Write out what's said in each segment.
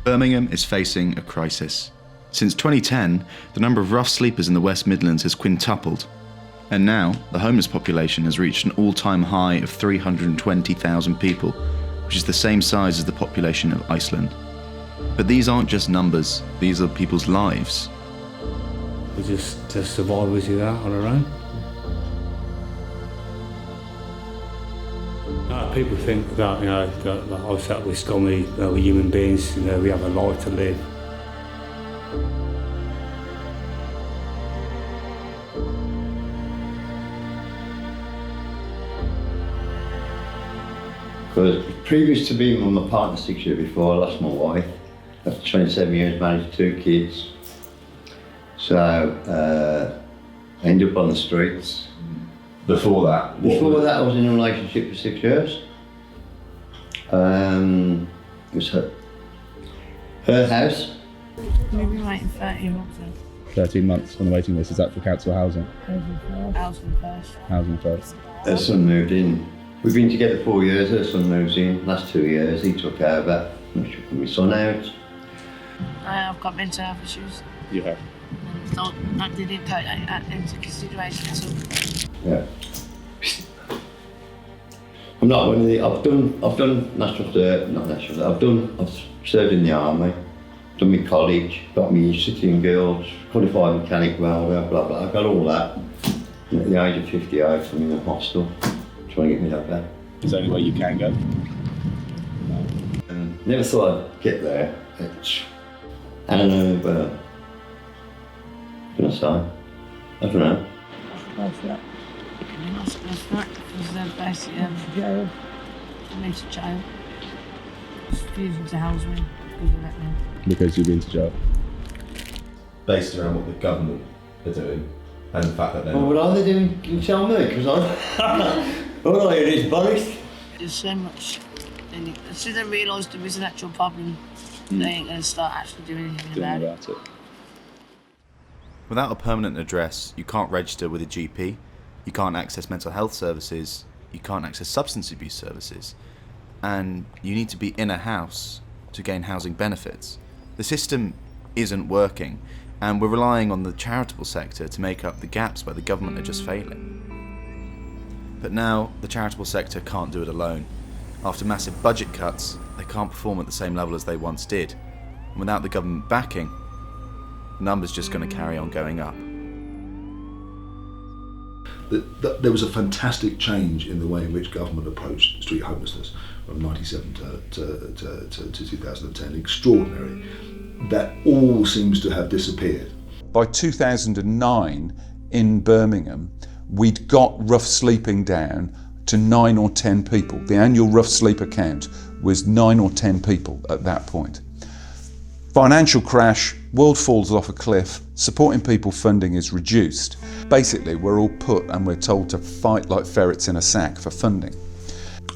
Birmingham is facing a crisis. Since 2010, the number of rough sleepers in the West Midlands has quintupled. And now, the homeless population has reached an all-time high of 320,000 people, which is the same size as the population of Iceland. But these aren't just numbers, these are people's lives. We just survive as you are on our own. People think that, that obviously we're scummy, we're human beings, we have a life to live. Because previous to being with my partner 6 years before, I lost my wife. After 27 years, married to 2 kids. So, I ended up on the streets. Before that? Before that, I was in a relationship for 6 years. It was her house. We've been waiting 13 months then. 13 months on the waiting list. Is that for council housing? Housing first. Housing first. Her son moved in. We've been together 4 years, her son moves in. Last 2 years, he took over. I'm sure my son out. I've got mental health issues. You have? So I didn't take that into consideration at all. Yeah. I'm not one of the. I've done national service, not national. I've served in the army, done my college, got me City and Guilds, qualified mechanic welder, blah blah. I've got all that. And at the age of 58, I'm in a hostel, trying to get me out there. Is there any way you can go? Never thought I'd get there. I don't know, but what can I say? I don't know. That's right. Because they're basically jail. Me to jail. Refusing to house me because of that now. Because you've been to jail? Based around what the government are doing and the fact that they're Well, what are they doing? Can you tell me? Because all I hear is Boris. There's so much. As soon as they realise there is an actual problem, they ain't going to start actually doing anything about it. Without a permanent address, you can't register with a GP, you can't access mental health services, you can't access substance abuse services, and you need to be in a house to gain housing benefits. The system isn't working, and we're relying on the charitable sector to make up the gaps where the government are just failing. But now, the charitable sector can't do it alone. After massive budget cuts, they can't perform at the same level as they once did. And without the government backing, the number's just going to carry on going up. There was a fantastic change in the way in which government approached street homelessness from 1997 to 2010. Extraordinary. That all seems to have disappeared. By 2009 in Birmingham, we'd got rough sleeping down to 9 or 10 people. The annual rough sleeper count was 9 or 10 people at that point. Financial crash, world falls off a cliff, supporting people funding is reduced. Basically, we're all put and we're told to fight like ferrets in a sack for funding.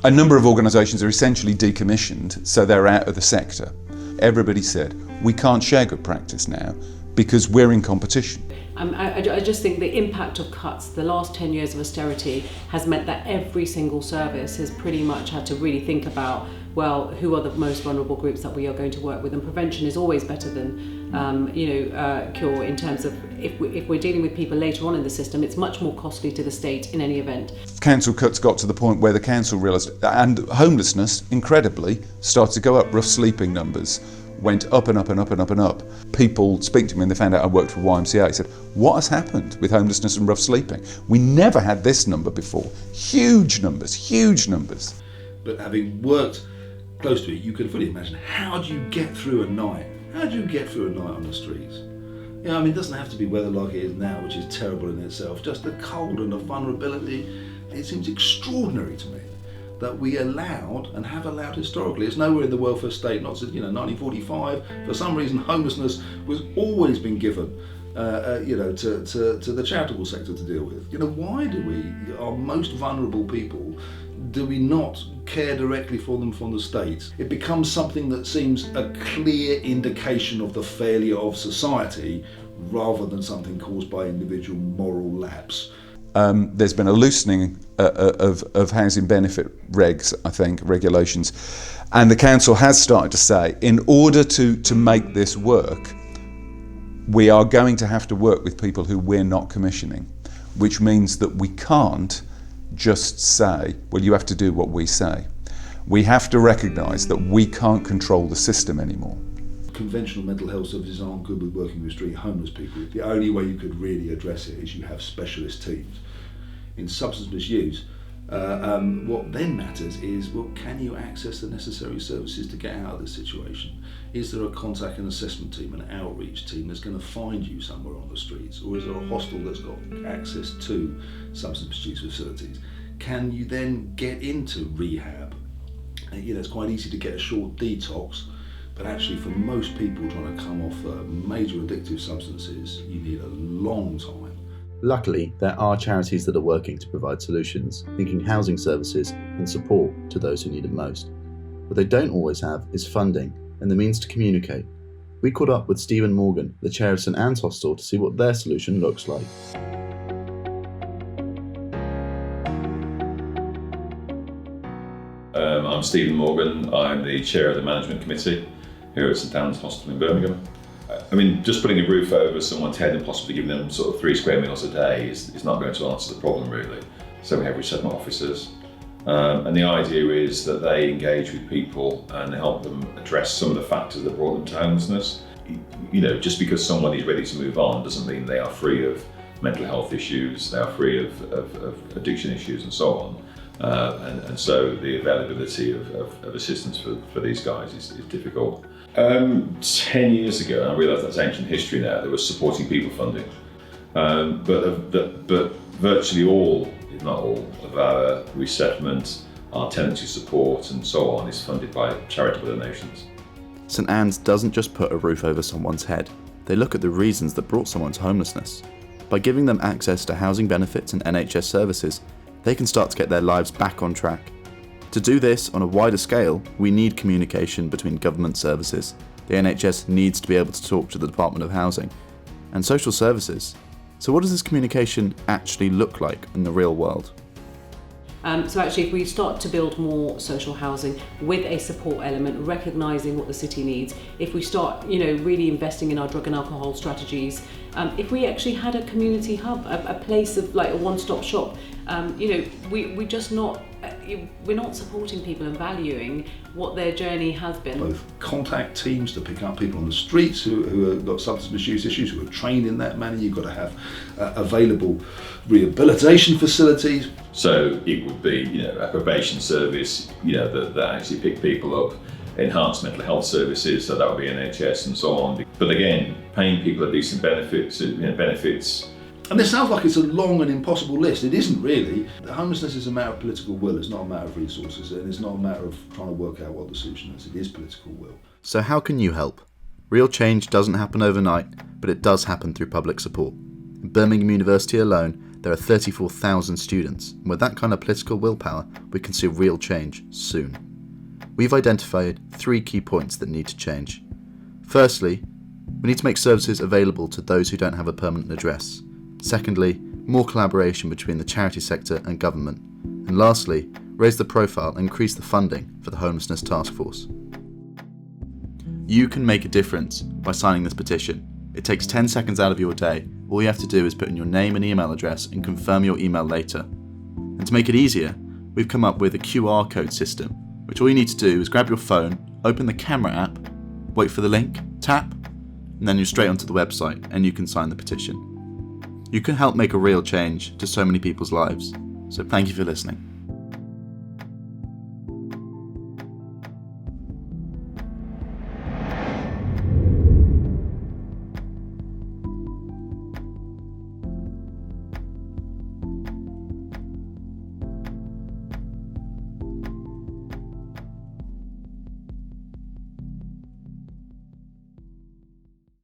A number of organisations are essentially decommissioned, so they're out of the sector. Everybody said, we can't share good practice now because we're in competition. I just think the impact of cuts, the last 10 years of austerity, has meant that every single service has pretty much had to really think about, well, who are the most vulnerable groups that we are going to work with, and prevention is always better than cure in terms of if we're dealing with people later on in the system, it's much more costly to the state in any event. Council cuts got to the point where the council realised, and homelessness, incredibly, started to go up. Rough sleeping numbers went up and up and up and up and up. People speak to me and they found out I worked for YMCA. I said, what has happened with homelessness and rough sleeping? We never had this number before. Huge numbers, huge numbers. But having worked close to it, you can fully imagine, how do you get through a night? How do you get through a night on the streets? It doesn't have to be weather like it is now, which is terrible in itself. Just the cold and the vulnerability, it seems extraordinary to me that we allowed and have allowed historically. It's nowhere in the welfare state, not since 1945. For some reason, homelessness was always been given to the charitable sector to deal with. Why do we, our most vulnerable people, do we not care directly for them from the state? It becomes something that seems a clear indication of the failure of society rather than something caused by individual moral lapse. There's been a loosening of housing benefit regs, I think, regulations. And the council has started to say, in order to make this work, we are going to have to work with people who we're not commissioning, which means that we can't just say, well, you have to do what we say. We have to recognise that we can't control the system anymore. Conventional mental health services aren't good with working with street homeless people. The only way you could really address it is you have specialist teams. In substance misuse, what then matters is, well, can you access the necessary services to get out of this situation? Is there a contact and assessment team, an outreach team that's going to find you somewhere on the streets? Or is there a hostel that's got access to substance misuse facilities? Can you then get into rehab? It's quite easy to get a short detox, but actually for most people trying to come off major addictive substances, you need a long time. Luckily, there are charities that are working to provide solutions, linking housing services and support to those who need it most. What they don't always have is funding and the means to communicate. We caught up with Stephen Morgan, the chair of St Anne's Hostel, to see what their solution looks like. I'm Stephen Morgan. I'm the chair of the management committee here at St Anne's Hostel in Birmingham. I mean, just putting a roof over someone's head and possibly giving them sort of 3 square meals a day is not going to answer the problem, really. So we have resettlement officers, and the idea is that they engage with people and help them address some of the factors that brought them to homelessness. Just because someone is ready to move on doesn't mean they are free of mental health issues, they are free of addiction issues and so on. And so the availability of assistance for these guys is difficult. 10 years ago, and I realise that's ancient history now, there was supporting people funding. But virtually all, if not all, of our resettlement, our tenancy support and so on is funded by charitable donations. St Anne's doesn't just put a roof over someone's head, they look at the reasons that brought someone to homelessness. By giving them access to housing benefits and NHS services, they can start to get their lives back on track. To do this on a wider scale, we need communication between government services. The NHS needs to be able to talk to the Department of Housing and social services. So what does this communication actually look like in the real world? So actually, if we start to build more social housing with a support element, recognising what the city needs, if we start, really investing in our drug and alcohol strategies, if we actually had a community hub, a place of like a one-stop shop, we're not supporting people and valuing what their journey has been. Both contact teams to pick up people on the streets who have got substance misuse issues, who are trained in that manner. You've got to have available rehabilitation facilities. So it would be, a probation service, that actually pick people up, enhanced mental health services, so that would be NHS and so on. But again, paying people a decent benefits. And this sounds like it's a long and impossible list. It isn't really. Homelessness is a matter of political will. It's not a matter of resources, and it's not a matter of trying to work out what the solution is. It is political will. So how can you help? Real change doesn't happen overnight, but it does happen through public support. In Birmingham University alone, there are 34,000 students, and with that kind of political willpower, we can see real change soon. We've identified 3 key points that need to change. Firstly, we need to make services available to those who don't have a permanent address. Secondly, more collaboration between the charity sector and government. And lastly, raise the profile and increase the funding for the Homelessness Task Force. You can make a difference by signing this petition. It takes 10 seconds out of your day. All you have to do is put in your name and email address and confirm your email later. And to make it easier, we've come up with a QR code system, which all you need to do is grab your phone, open the camera app, wait for the link, tap, and then you're straight onto the website and you can sign the petition. You can help make a real change to so many people's lives. So thank you for listening.